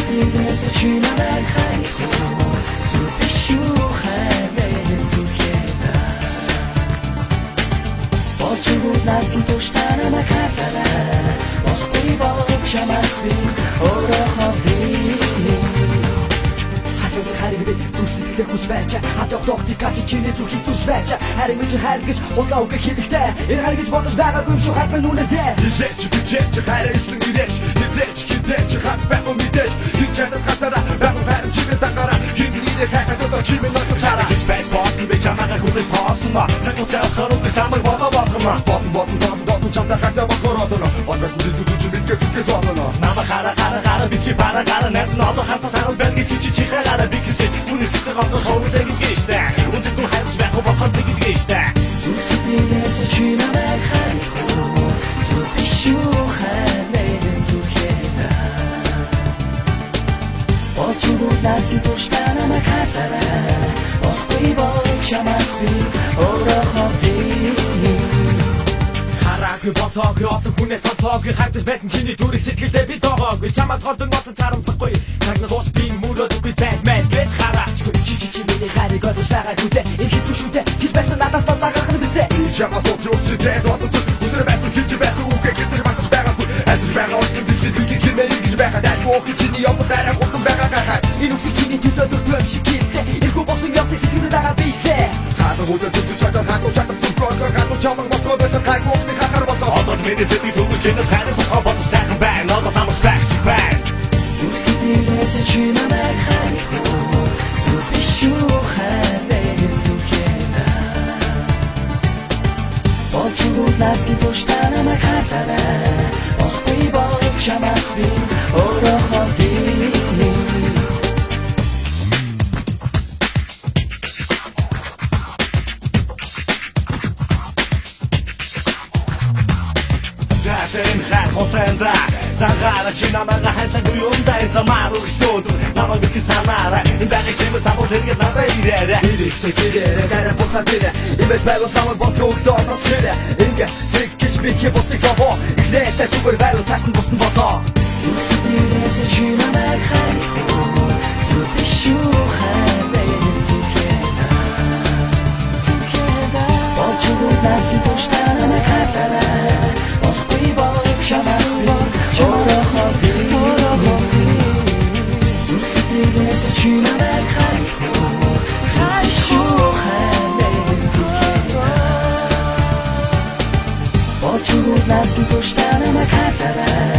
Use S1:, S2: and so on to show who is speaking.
S1: Зүгтээс чи намайг ханих уу зүг биш юу хаймэн зүгтээ Очгооднаас нь туштаа намайг хатараа Охгүй бол чамаас би ороховдий Харигдээ зүсэлдээ хүч байж хатогтогти качи чиний зүхий зүс байж харин минь харигдж удаа үг хийдэгтэй энэ харигдж бодож байгаагүй юм шүү хат минь үнэтэй хилээч бичээч харигдж ирээч хизээч хидээч хат байх юм мэдээж хичээд хацара байх харин чигээ дагара химнийдээ хахад одоо чимээ нотор хараа хич байж бодсон би чамаагаа хүлээж тоотно цаг уцаа сорог стамаг бодсон чамдаа хатаа бохоротно одоос мэдээ зүч битгэ зүгээс одно намаа хара битгэ парагара нэт нодо хатаа сарал бэлги чи хараа биксэ үнэстэй гомдо шоудаг гэжтэй үнэтэй хайрч байх болоход гэжтэй зүсэлдээс чи намайг ханих уу зүг биш юу хаймэн зүгтээ Очгооднаас нь туштаа намайг хатараа Охгүй бол чамаас би ороховдий Хараагүй ботоогүй отог хүнээс сонсоогүй хагдаж байсан чиний дүрийг сэтгэлдээ би тоогоогүй чамайг голдон ботон чарамсахгүй цагнаас ууш би мөрөөдөггүй зайлмай гэж хараачгүй чи миний харийг олж байгаагүй дээ энэ хэцүү шүү дээ хич байсан надаас тоо цагаах нь бистэ чамаас ууч үчтэй дотор үзэр байсан хич байсан үгүй гэж батж байгаагүй ажиж байгаа олон би хэмээн гэж байгаад айлгүй чиний явах дараа хутан байгаа гахаа энэ үсэг чиний төлөө төв шиг гэртээ ирхүү босон явдсан сэтгэлд байгаа би хээ хатаа хөдөө төч чатаа хатаа чатаа хатаа чамаг ботгоо бэлэн хайгоо хахар болоо одод миний сэтгэл төгөж чиний хайрын тухай бодож сайхан байна одод намайг спагчиг байна Зүсэлдээс чи намайг ханих уу зүг биш юу хаймэн зүгтээ Очгооднаас нь туштаа намайг хатараа Охгүй бол чамаас би ороховдий Зэн хат хотенда Загара чи намайг хайлаагүй юм да замаар өгчдөө намайг бити санаараа энэ багийг чимээ сабууд хэрэг надад ирээрээ Ирэхтэй гэрээ дараа буцаад ирээ имэж байвал намайг бодгоо доосрээ ингээ трик гэж би босдыг завоо ихнээсээ зүгээр байвал цааш нь босн бодоо Зүсэлдээс чи намайг ханих уу зүг биш юу хаймэн зүгтээ Очгооднаас нь туштаа намайг хатараа Охгүй бол чамаас би ороховдий Зүсэлдээс чи намайг ханих уу биш юу хаймэн зүгтээ Очгооднаас нь туштаа намайг хатараа